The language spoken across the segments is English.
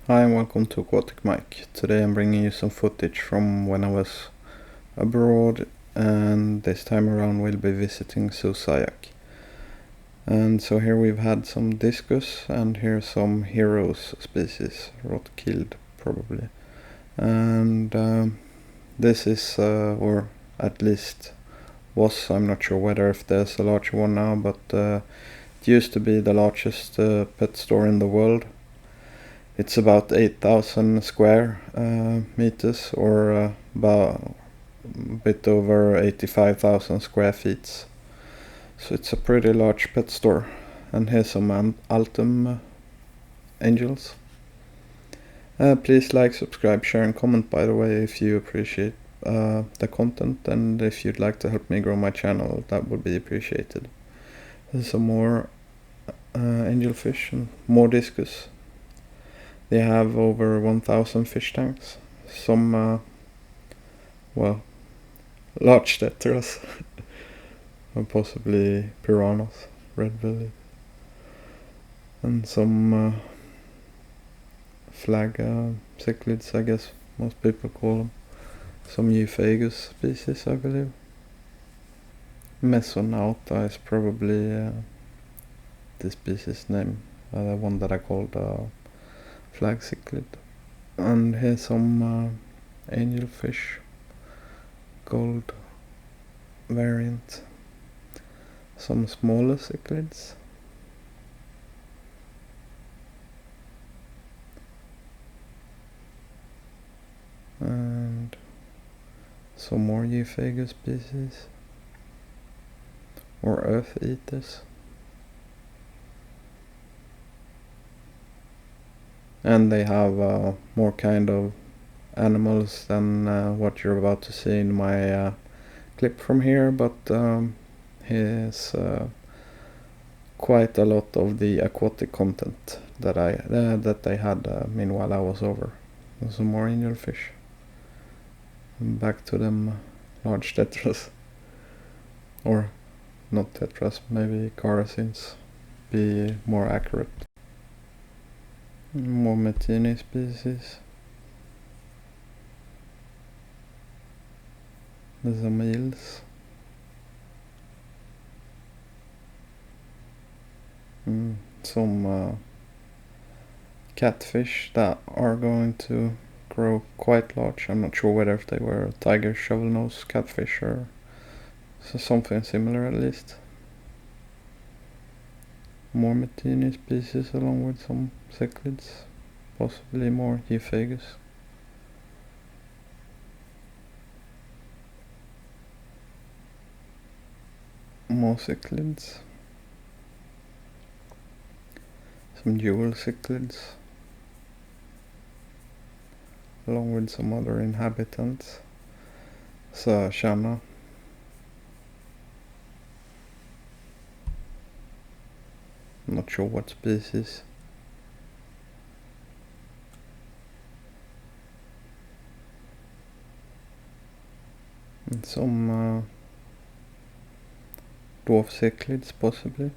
Hi and welcome to Aquatic Mike. Today I'm bringing you some footage from when I was abroad, and this time around we'll be visiting Zoo Zajac. And so here we've had some discus, and here's some heroes species, rot killed probably. And this is, or at least was, I'm not sure whether if there's a larger one now, but it used to be the largest pet store in the world. It's about 8,000 square meters, or about a bit over 85,000 square feet. So it's a pretty large pet store. And here's some Altum angels. Please like, subscribe, share and comment, by the way, if you appreciate the content, and if you'd like to help me grow my channel, that would be appreciated. There's some more angelfish and more discus. They have over 1,000 fish tanks. Some, large tetras. Or possibly piranhas, red-bellied. And some flag cichlids, I guess most people call them. Some Euphagus species, I believe. Mesonauta is probably the species name, the one that I called flag cichlid. And here's some angelfish, gold variant. Some smaller cichlids. And some more Euphagus species, or earth eaters. And they have more kind of animals than what you're about to see in my clip from here, but here's quite a lot of the aquatic content that they had meanwhile I was over. Some more angelfish. Back to them large tetras, or not tetras, maybe characins, be more accurate. More Metini species. There's some eels. Some catfish that are going to grow quite large. I'm not sure whether if they were tiger shovel-nosed catfish or something similar at least. More Metini species along with some cichlids, possibly more Euphagus. More cichlids. Some jewel cichlids, along with some other inhabitants. Shana. I'm not sure what species. And some dwarf cichlids possibly.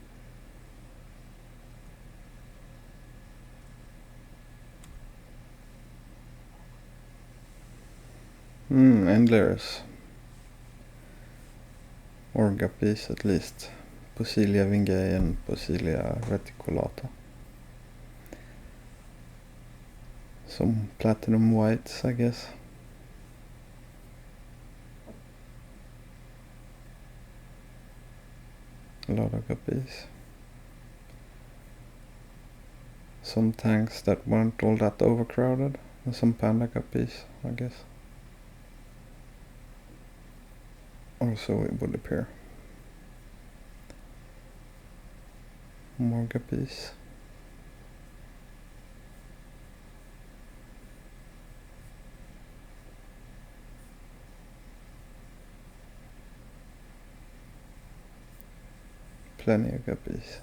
Endlers. Or guppies at least. Posilia vingay and Posilia reticulata. Some platinum whites, I guess. A lot of guppies. Some tanks that weren't all that overcrowded. And some panda guppies, I guess. Or so it would appear. More guppies. Plenty of guppies.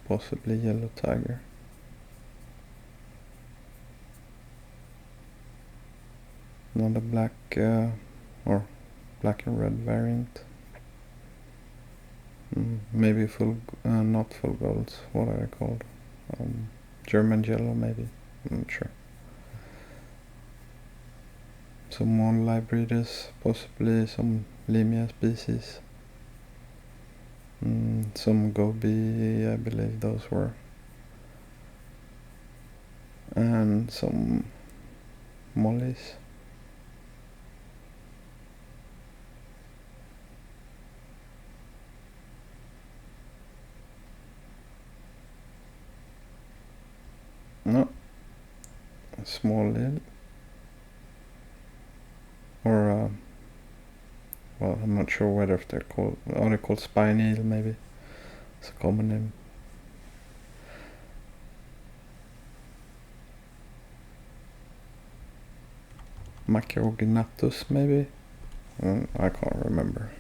Possibly yellow tiger. Another black or black and red variant. Maybe full, not full golds. What are they called? German yellow, maybe. I'm not sure. Some more live breeders, possibly some Limia species. Some Gobi, I believe those were. And some mollies. No, a small lid. Or, well, I'm not sure whether if they're called, are they called spiny eel maybe? It's a common name. Macrognathus maybe? I can't remember.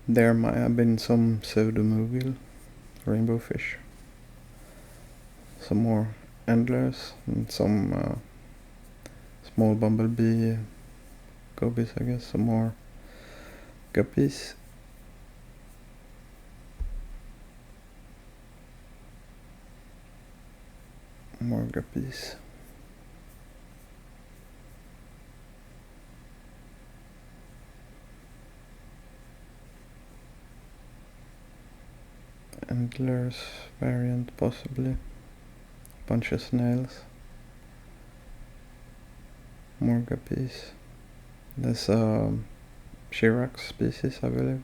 There might have been some pseudomugil, rainbow fish. Some more endlers and some small bumblebee gobies, I guess. Some more guppies. More guppies. Endlers variant possibly. Bunch of snails. More guppies. There's a Zajac species, I believe,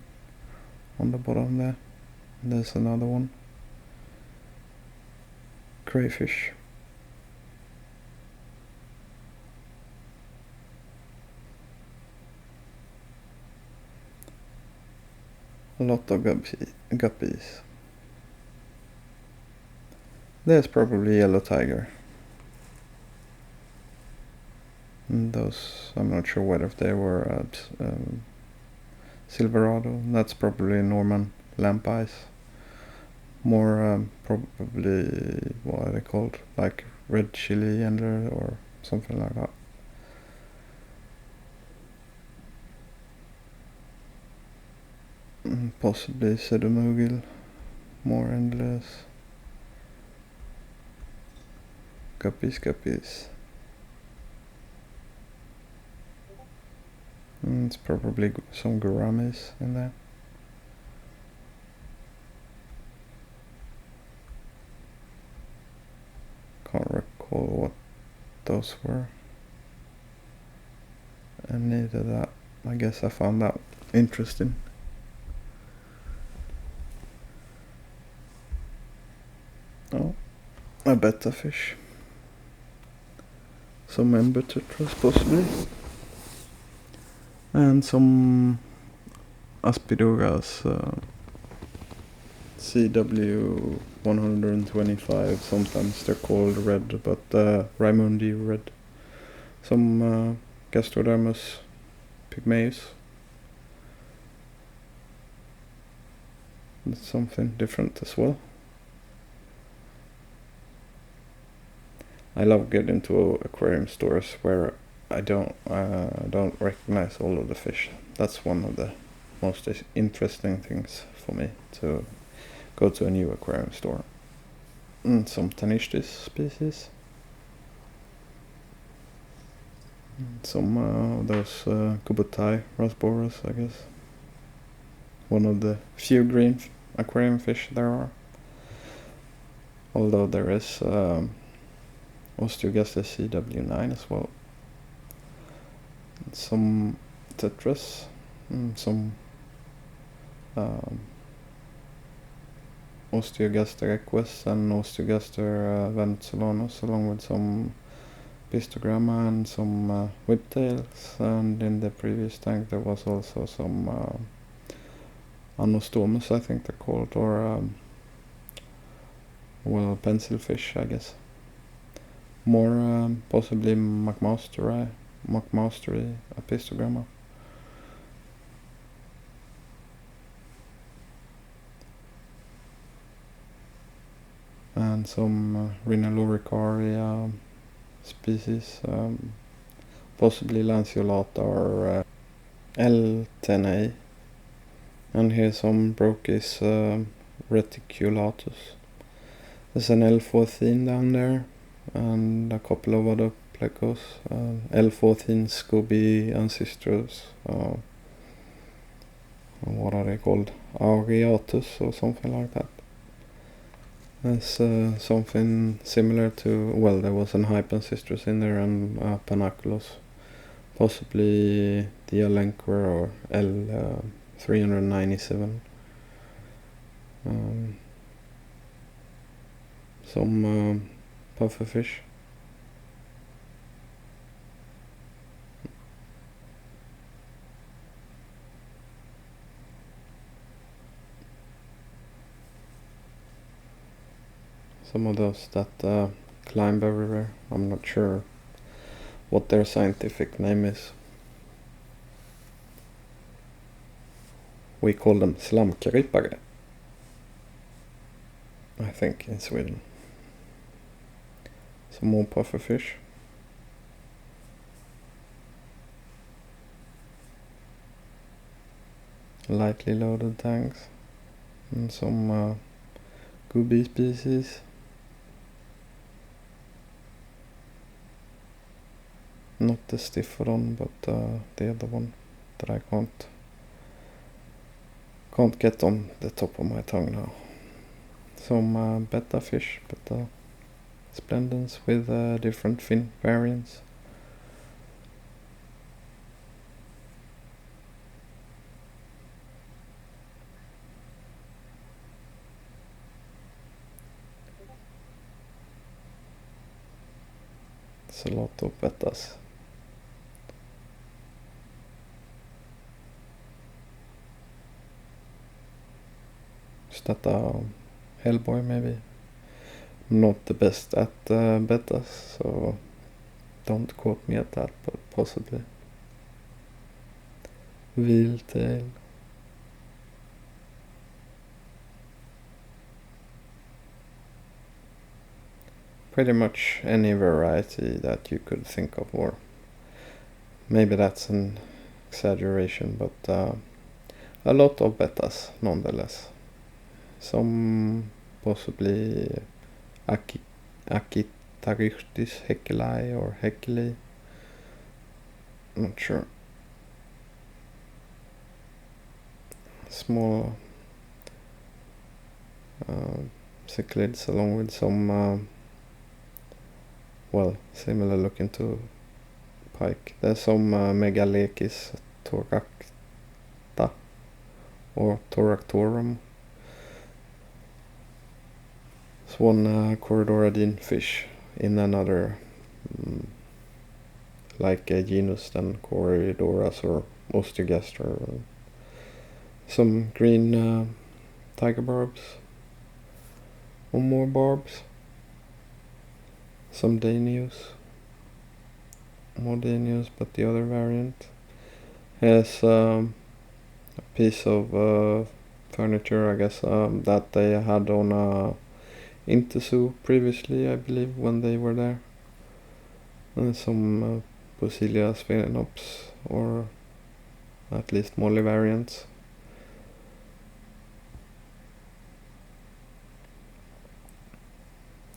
on the bottom there. There's another one. Crayfish. A lot of guppies. There's probably yellow tiger. And those, I'm not sure whether they were at Silverado. That's probably Norman lamp eyes. More probably, what are they called? Like red chili endler or something like that. Possibly pseudomugil. More endless. Guppies. It's probably some gouramis in there. Can't recall what those were. And neither that. I guess I found that interesting. Oh, a betta fish. Some ember tetras possibly. And some Aspidoras CW 125, sometimes they're called red, but Raimundi red. Some Gastrodermus pygmaeus. That's something different as well. I love getting to aquarium stores where I don't recognize all of the fish. That's one of the most interesting things for me, to go to a new aquarium store. Some Tanishtis species. Some of those Kubutai rasboras, I guess. One of the few green aquarium fish there are. Although there is Osteogastes CW9 as well. Some tetras, some Osteogaster equus and Osteogaster venezuelanus, along with some pistogramma and some whiptails, and in the previous tank there was also some anostomus, I think they're called, or well, pencilfish, I guess. More possibly McMastery pistogramma. And some Rhinoluricaria, species, possibly lanceolata or L10A. And here's some Brocchis reticulatus. There's an L14 down there, and a couple of other plecos. L14 Scoby ancestors. What are they called? Aureatus or something like that. There's something similar to, well, there was an hype ancestors in there and Panaculus. Possibly the Alenquer or L397. Some pufferfish. Some of those that climb everywhere. I'm not sure what their scientific name is. We call them slamkrypare, I think, in Sweden. Some more pufferfish. Lightly loaded tanks. And some goby species. Not the Stiffodon, but the other one that I can't get on the top of my tongue now. Some betta fish, betta splendens with different fin variants. It's a lot of bettas. Is that a Hellboy maybe? I'm not the best at bettas, so don't quote me at that, but possibly. Wheeltail. Pretty much any variety that you could think of, or maybe that's an exaggeration, but a lot of bettas nonetheless. Some possibly Achytarchtis heckelii or heckeli. Not sure. Small cichlids along with some well, similar looking to pike. There's some Megalechis thoracta or Thoractorum. There's one Corridoradine fish in another like a genus than Corridoras or Osteogaster. Some green tiger barbs. One more barbs. Some Danius. More Danius, but the other variant. Has a piece of furniture, I guess, that they had on a Interzoo previously, I believe, when they were there. And some Posilia sphenops, or at least Molly variants.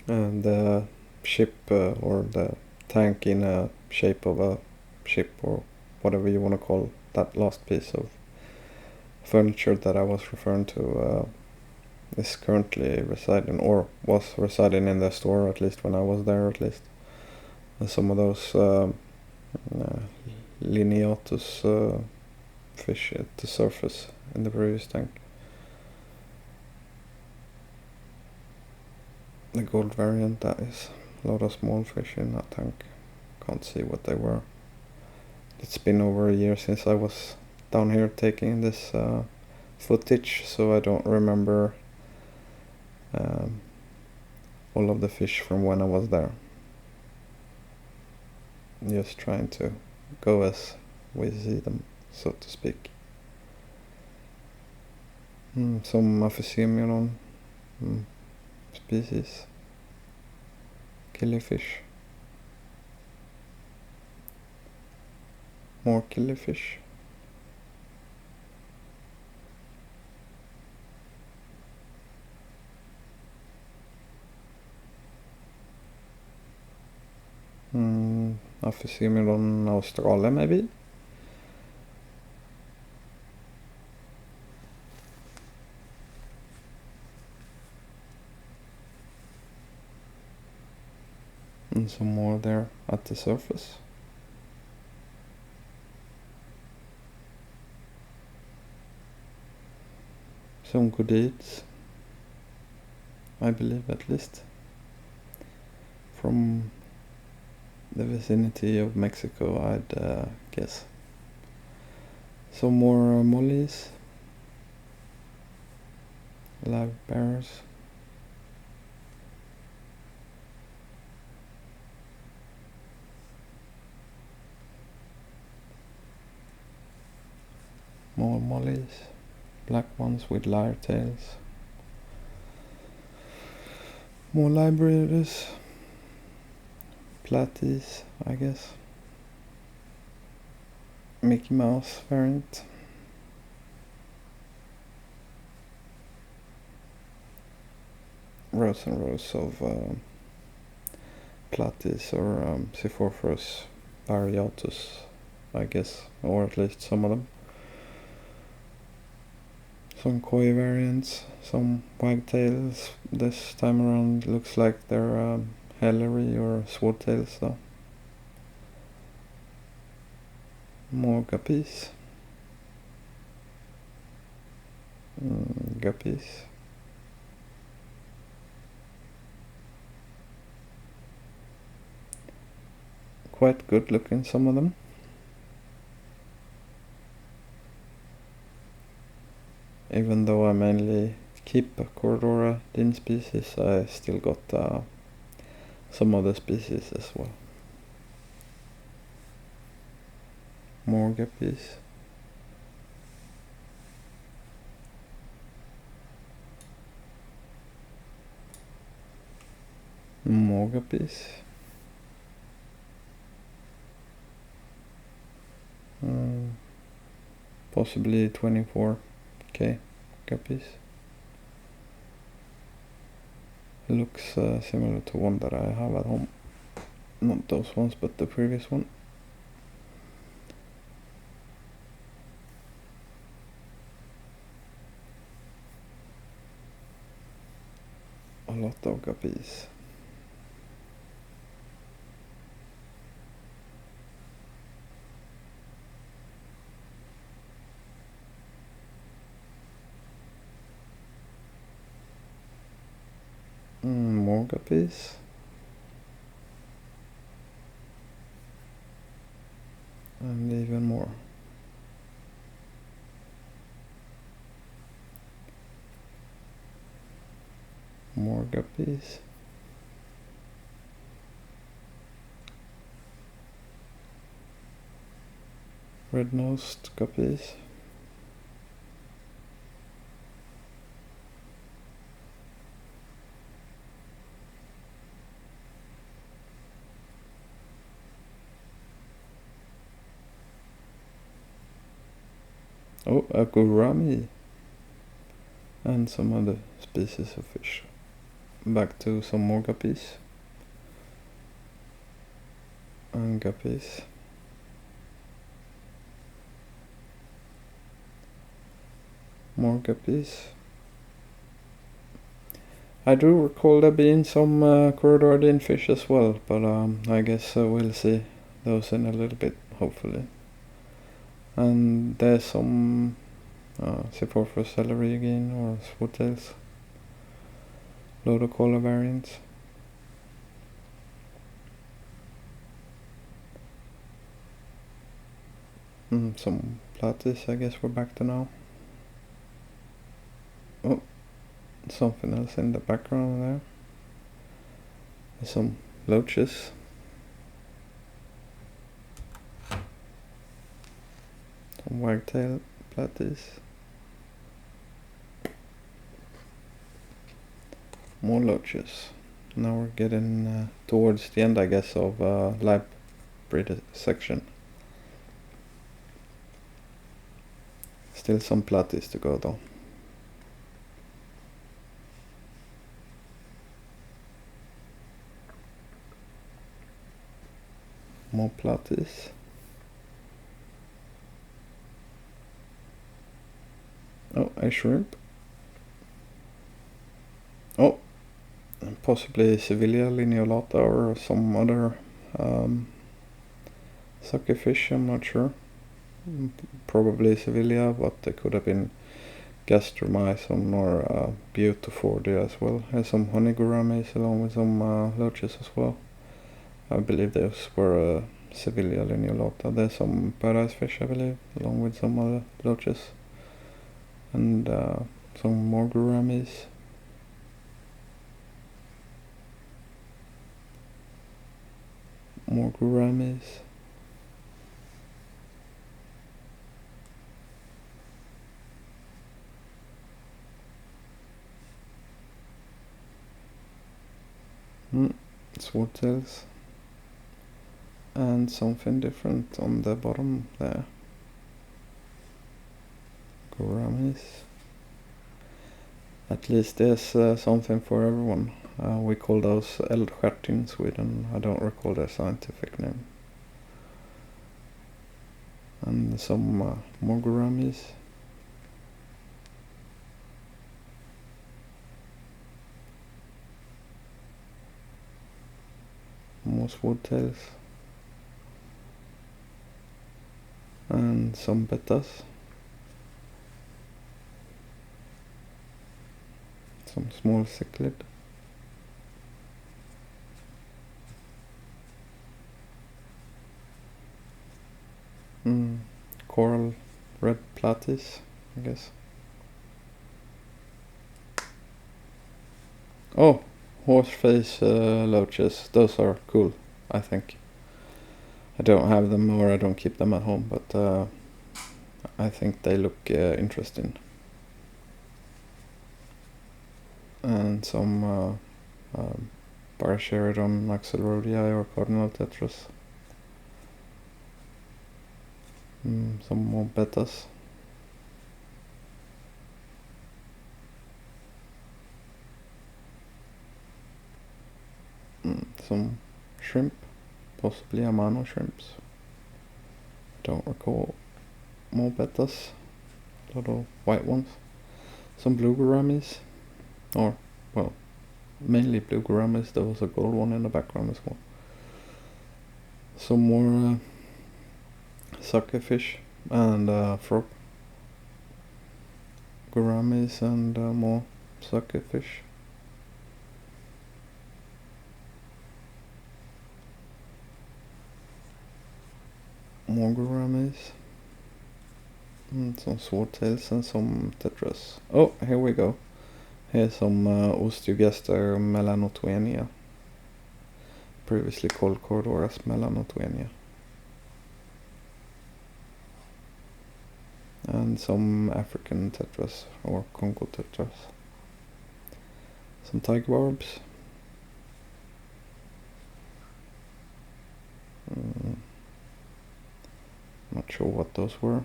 And the ship or the tank in a shape of a ship, or whatever you want to call that last piece of furniture that I was referring to, is currently residing, or was residing in the store, at least when I was there, at least. And some of those lineatus fish at the surface in the previous tank. The gold variant, that is. A lot of small fish in that tank. Can't see what they were. It's been over a year since I was down here taking this footage, so I don't remember all of the fish from when I was there. Just trying to go as we see them, so to speak. Some Aphysemion species. Killifish. More killifish. Aphysemodon australis maybe? And some more there at the surface. Some goodies, I believe, at least, from the vicinity of Mexico, I'd guess. Some more mollies, live bearers. More mollies, black ones with lyre tails. More libraries, platies, I guess. Mickey Mouse variant. Rows and rows of platies or Siphorphorus variatus, I guess, or at least some of them. Some koi variants, some wagtails. This time around looks like they're hellery or swordtails though. More guppies. Guppies. Quite good looking, some of them. Even though I mainly keep Corridora din species, I still got some other species as well. More guppies. More guppies. Possibly 24k guppies. Looks similar to one that I have at home. Not those ones, but the previous one. A lot of guppies. More guppies. And even more. More guppies. Red-nosed guppies. Oh, a gourami. And some other species of fish. Back to some more guppies. And guppies. More guppies. I do recall there being some corridor fish as well, but I guess we'll see those in a little bit, hopefully. And there's some Siphorphorus celery again, or swordtails. Lodocola variants. Some platies, I guess we're back to now. Oh, something else in the background there. There's some loaches. Some wagtail platies. More loaches. Now we're getting towards the end, I guess, of live breeder section. Still some platies to go though. More platies. Oh, a shrimp. Oh, possibly Sevilla lineolata or some other suckerfish, I'm not sure. Probably Sevilla, but it could have been gastromyson or butophoria as well. There's some honey gouramis along with some loaches as well. I believe those were Sevilla lineolata. There's some paradise fish, I believe, along with some other loaches. And some more gouramis. More gouramis. Swordtails. And something different on the bottom there. Gouramis. At least there's something for everyone. We call those eldstjärt in Sweden. I don't recall their scientific name. And some more gouramis. More swordtails. And some bettas. Some small cichlid. Coral red platies, I guess. Oh, horseface loaches. Those are cool, I think. I don't have them or I don't keep them at home, but I think they look interesting. And some Parachaerodon axelrodii or cardinal tetras. Some more bettas. Some shrimp, possibly Amano shrimps. Don't recall. More bettas, a lot of white ones. Some blue gouramis, or well, mainly blue gouramis. There was a gold one in the background as well. Some more suckerfish and frog gouramis and more suckerfish. More gouramis. Some swordtails and some tetras. Oh, here we go. Here's some Osteogaster melanotwenia. Previously called Cordoras melanotwenia. And some African tetras or Congo tetras. Some tiger barbs. Not sure what those were.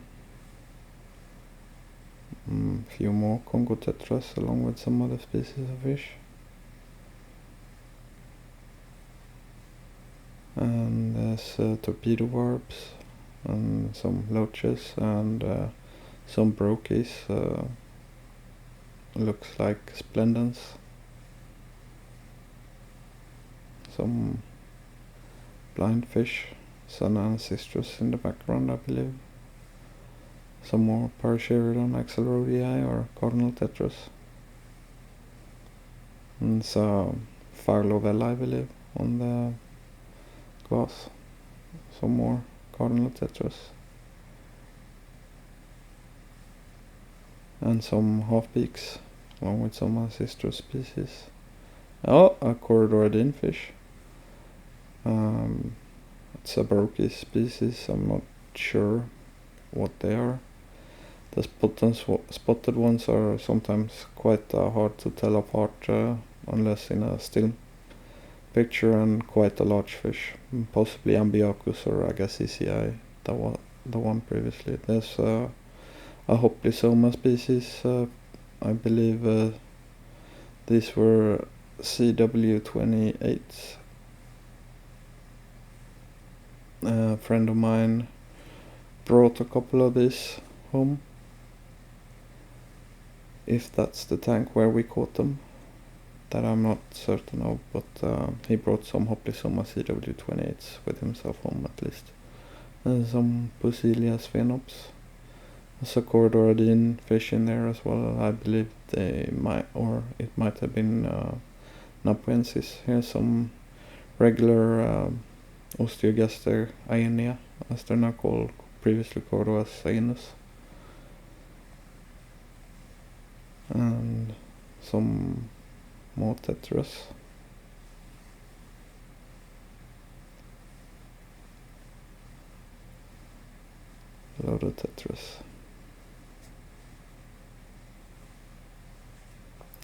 Few more Congo tetras along with some other species of fish. And there's torpedo barbs and some loaches and some brookies. Looks like splendens. Some blind fish, Sana ancistrus in the background, I believe. Some more Parachaerodon axelrodii or cardinal tetras. And some Farlovella, I believe, on the glass. Some more cardinal tetras. And some half-beaks, along with some ancestral species. Oh, a corridor fish. It's a brookie species, I'm not sure what they are. The spotted ones are sometimes quite hard to tell apart unless in a still picture, and quite a large fish. Possibly Ambiacus or Agassizi, the one previously. There's a Hoplysoma species. I believe these were CW28. A friend of mine brought a couple of these home. If that's the tank where we caught them, that I'm not certain of, but he brought some Hoplysoma CW28s with himself home at least. And some Pusilia sphenops. There's a Cordoradine fish in there as well. I believe they might, or it might have been Napuensis. Here's some regular Osteogaster aenea, as they're now called, previously called as Aenus. And some more tetras. A lot of tetras.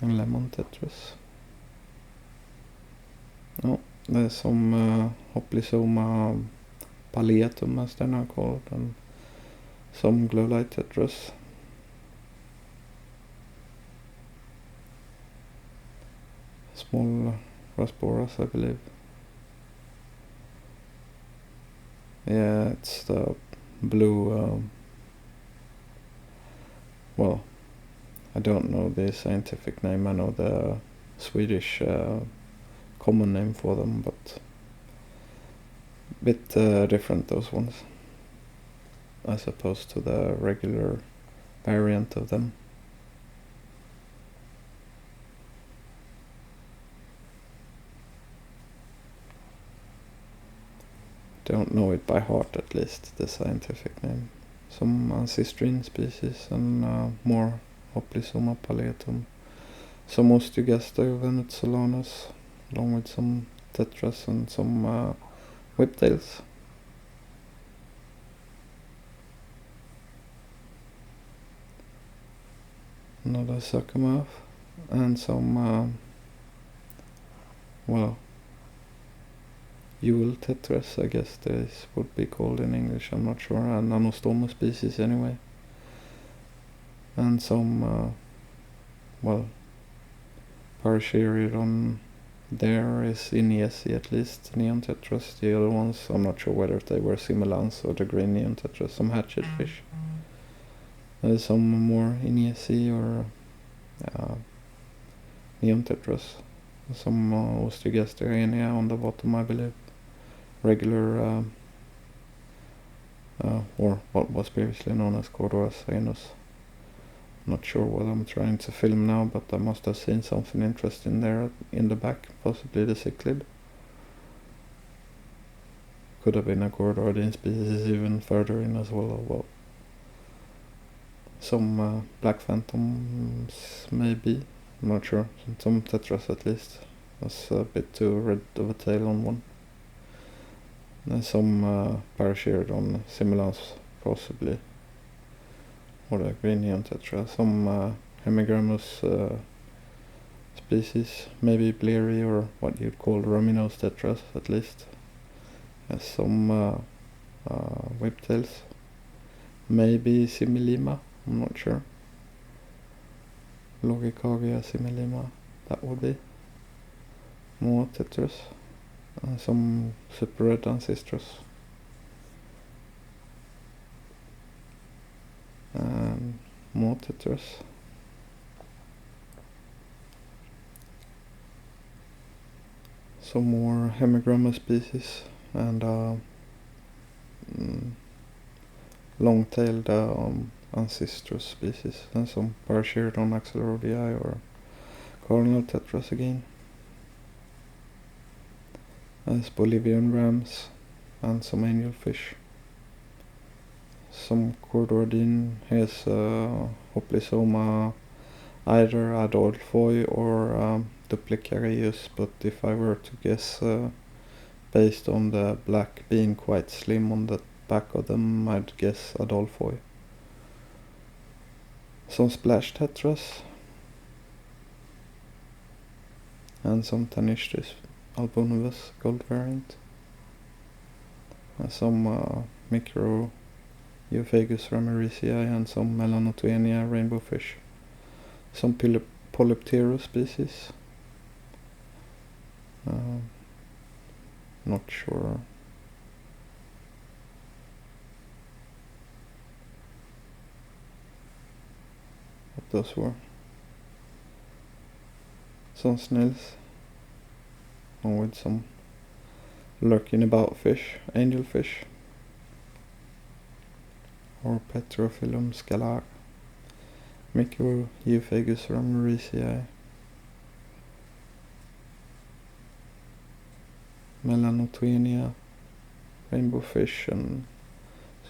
And lemon tetras. Oh, there's some Hoplysoma palliatum, as they're now called, and some glow light tetras. Small Rasboras, I believe. Yeah, it's the blue, well, I don't know the scientific name. I know the Swedish common name for them, but a bit different, those ones, as opposed to the regular variant of them. Don't know it by heart, at least, the scientific name. Some ancistrine species and more Hoplysoma palliatum. Some Osteogaster venezolanus, along with some tetras and some whiptails. Another suckermouth and some well, Yule tetras, I guess this would be called in English, I'm not sure, a Nanostoma species anyway. And some, well, Paracheriodon there is Iniesi at least, neon tetras. The other ones, I'm not sure whether they were Similans or the green neon tetras, some hatchet fish. There's some more Iniesi or neon tetras. Some Osteogaster aenea on the bottom, I believe. Regular, or what was previously known as Cordoras Aenus. Not sure what I'm trying to film now, but I must have seen something interesting there in the back, possibly the cichlid. Could have been a Cordoradine species even further in as well. Some black phantoms, maybe, I'm not sure. Some tetras at least. That's a bit too red of a tail on one. There's some Paracheriodon similans, possibly, or the green neon tetra. Some hemigrammus species, maybe Bleary or what you'd call Rominose tetras at least. There's some whiptails, maybe Similima, I'm not sure. Logicagia similima, that would be. More tetras. Some super red ancestors. And more tetras. Some more hemigramma species and long-tailed ancestor species, and some Paracheriodon axelrodii or cardinal tetras again. As Bolivian rams and some angelfish. Some Cordoradine. Here's Hoplysoma, either Adolphoi or Duplicarius, but if I were to guess, based on the black being quite slim on the back of them, I'd guess Adolphoi. Some splash tetras and some Tanistris albonivus gold variant. Some micro Euphagus ramirezii and some Melanotenia rainbow fish. Some Polyptera species. Not sure. What those were. Some snails. And with some lurking about fish, angelfish. Or Petrophyllum scalar. Micro Euphagus ramirezii. Melanotenia, rainbow fish, and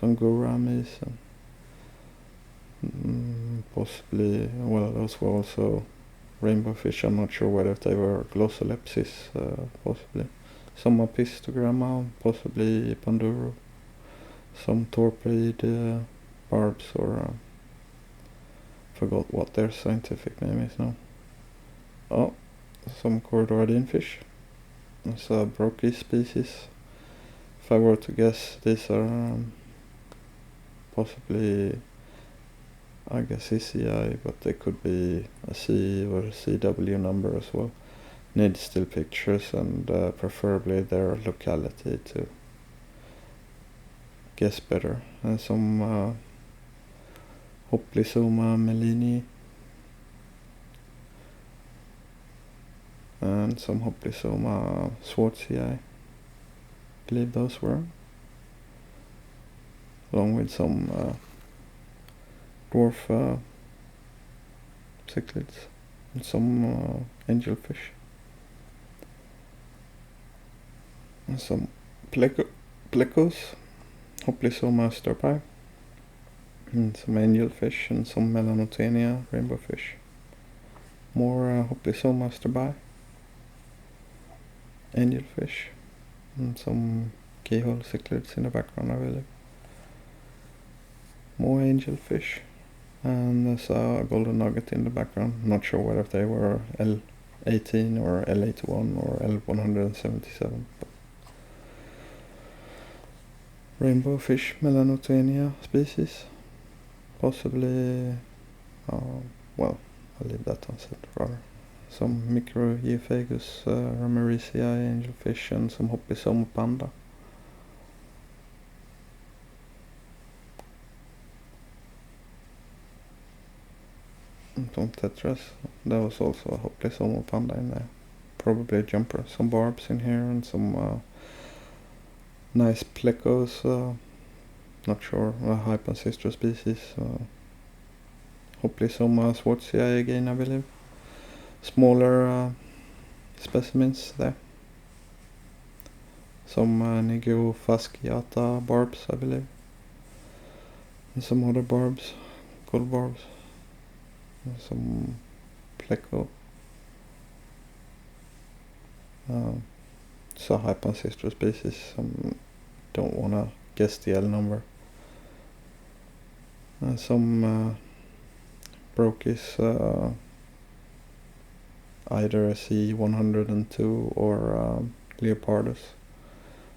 some gouramis, and possibly, well, those were also rainbow fish. I'm not sure whether they were glossolepsis, possibly. Some apistogramma, possibly panduro. Some torpid barbs, or forgot what their scientific name is now. Oh, some cordoradine fish. It's a brochy species. If I were to guess, these are possibly, I guess, ECI, but they could be a C or a CW number as well. Need still pictures and preferably their locality to guess better. And some Hoplysoma mellini. And some Hoplysoma swartzii, I believe those were, along with some dwarf cichlids and some angelfish, and some plecos, Hoplysoma stirpi, and some angelfish, and some Melanotenia rainbow fish. More Hoplysoma stirpi, angelfish, and some keyhole cichlids in the background, I believe. More angelfish, and there's a golden nugget in the background. Not sure whether they were L18 or L81 or L177. But rainbow fish, Melanotenia species, possibly. Well, I'll leave that unsaid rather. Some micro Euphagus ramirezii angelfish, and some Hoplysoma panda. And some tetras. There was also a Hoplysoma panda in there. Probably a jumper. Some barbs in here, and some nice plecos. Not sure. A hypancistral species. Hoplysoma swartzii again, I believe. Smaller specimens there. Some Nigro fasciata barbs, I believe. And some other barbs, gold barbs. And some pleco. It's a hypancistral species. Don't want to guess the L number. And some brocchies. Either a C102 or Leopardus.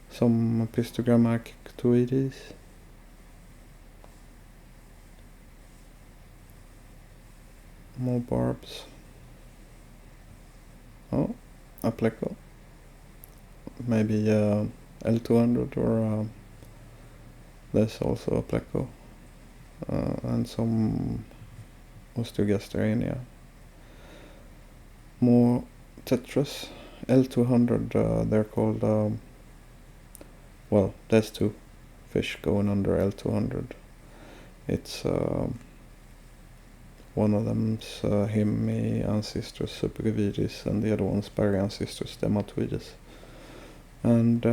Some Pistogramma cactoides. More barbs. Oh, a pleco. Maybe L200 or there's also a pleco. And some Osteogasterania. More tetras, L200, they're called, well, there's two fish going under L200. It's one of them's Hemi ancestors supergavidis, and the other one's Barry ancestors dermatoides. And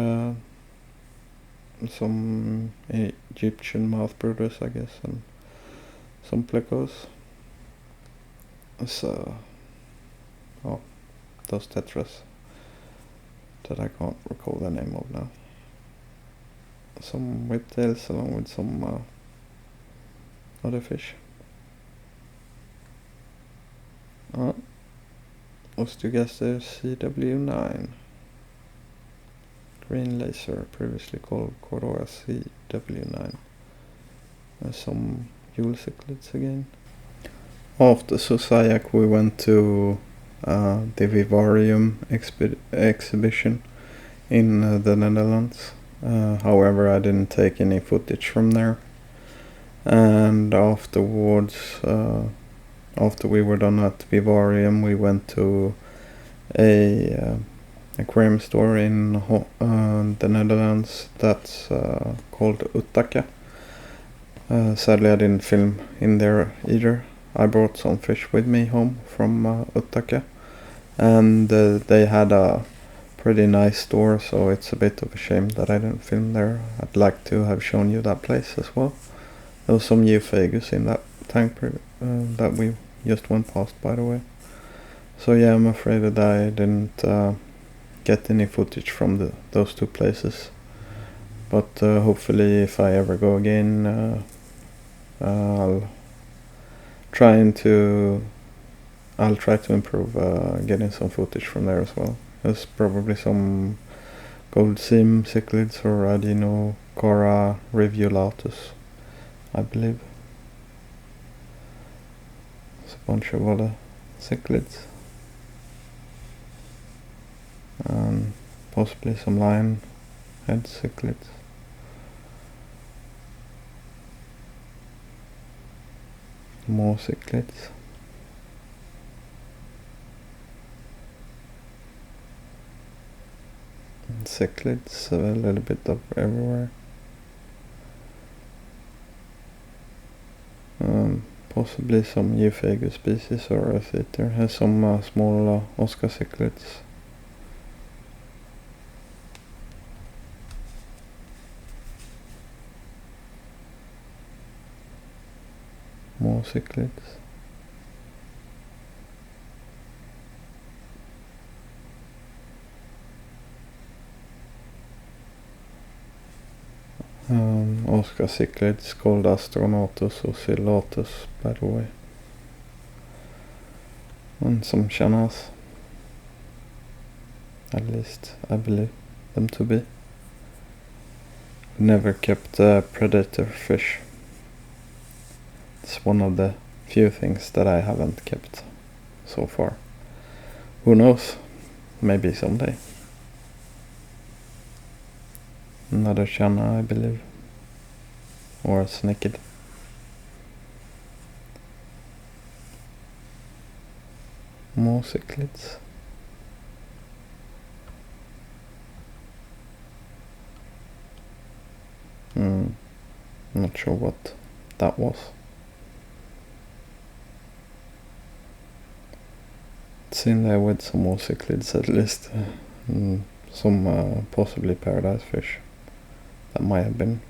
some Egyptian mouth brooders, I guess, and some plecos. So, those tetras that I can't recall the name of now. Some whiptails along with some other fish. Osteogaster CW9. Green laser, previously called Cordova CW9. some Yule cichlids again. After Zoo Zajac we went to the vivarium exhibition in the Netherlands. However, I didn't take any footage from there. And afterwards, after we were done at vivarium, we went to a aquarium store in the Netherlands that's called Aquatic. Sadly, I didn't film in there either. I brought some fish with me home from Aquatic, and they had a pretty nice store, so it's a bit of a shame that I didn't film there. I'd like to have shown you that place as well. There was some Euphagus in that tank that we just went past, by the way. So yeah, I'm afraid that I didn't get any footage from those two places. But hopefully if I ever go again, I'll try to improve getting some footage from there as well. There's probably some gold sim cichlids or Adenocara rivulatus, I believe. There's a bunch of other cichlids. And possibly some lion head cichlids. More cichlids. And cichlids a little bit of everywhere. Possibly some Euphagus species or Earth Eater. Has some small Oscar cichlids. More cichlids. Oscar cichlids called Astronautus oscillatus, by the way. And some chanas. At least I believe them to be. Never kept predator fish. It's one of the few things that I haven't kept so far. Who knows? Maybe someday. Another chana, I believe. Or a snaked. More cichlids. Not sure what that was. It's in there with some more cichlids at least. Some possibly paradise fish. That might have been.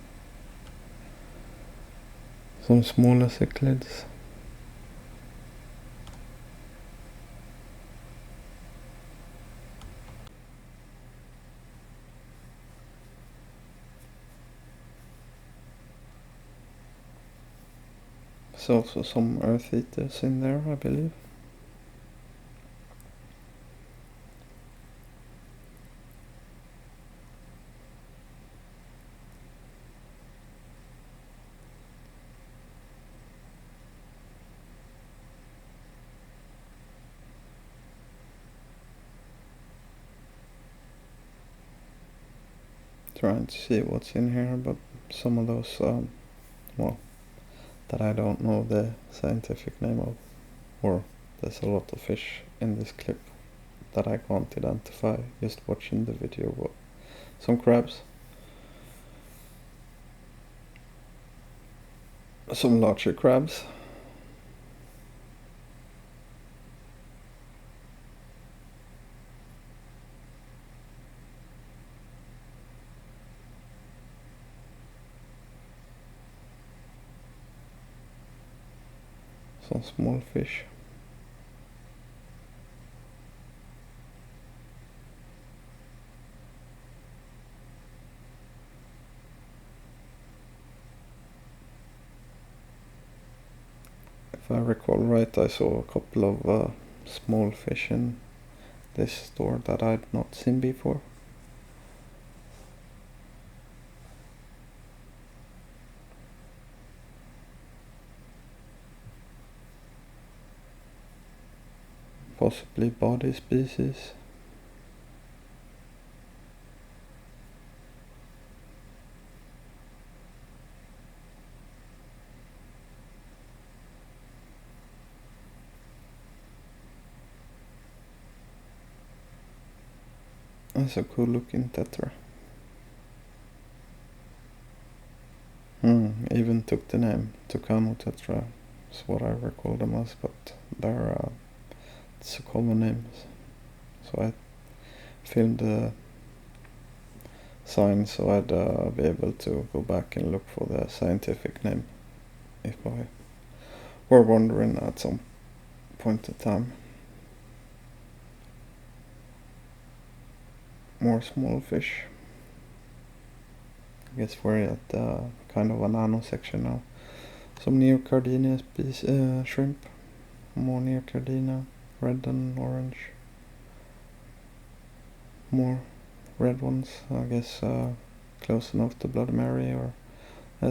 Some smaller cichlids. There's also some earth eaters in there, I believe. Trying to see what's in here, but some of those, well, that I don't know the scientific name of, or there's a lot of fish in this clip that I can't identify just watching the video. But some crabs, some larger crabs, some small fish. If I recall right, I saw a couple of small fish in this store that I'd not seen before. possibly body species. That's a cool looking tetra. Even took the name. Tucano tetra is what I recall them as, but they're it's a common name. So I filmed the sign so I'd be able to go back and look for the scientific name if I were wondering at some point in time. More small fish. I guess we're at kind of a nano section now. Some Neocardina shrimp. More Neocardina, red and orange. More red ones, I guess close enough to Bloody Mary, or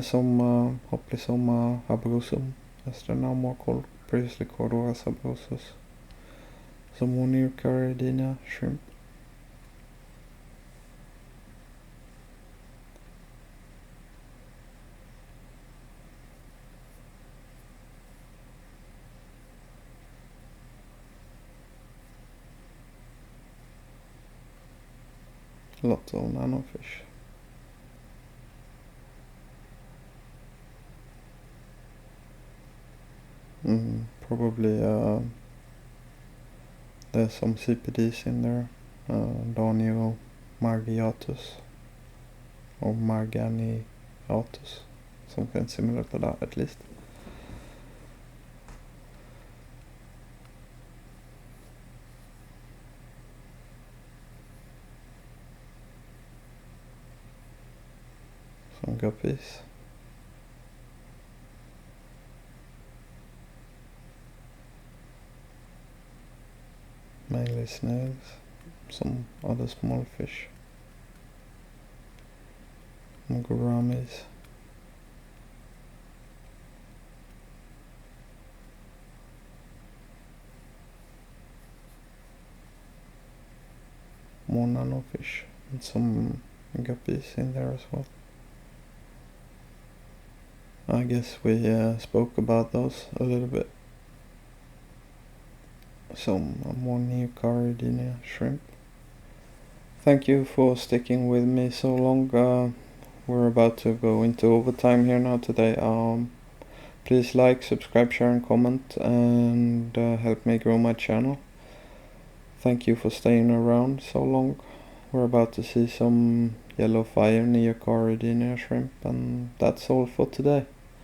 some Hoplysoma habosum, as they're now more called, previously called Oras habosus. Some more Neocardina shrimp. Lots of nanofish. Probably there's some CPDs in there. Danio margiatus or marganiatus, something similar to that at least. Some guppies. Mainly snails, some other small fish. Gouramis. More nanofish and some guppies in there as well. I guess we spoke about those a little bit. Some more Neocardina shrimp. Thank you for sticking with me so long. We're about to go into overtime here now today. Please like, subscribe, share and comment, and help me grow my channel. Thank you for staying around so long. We're about to see some yellow fire Neocardina shrimp, and that's all for today.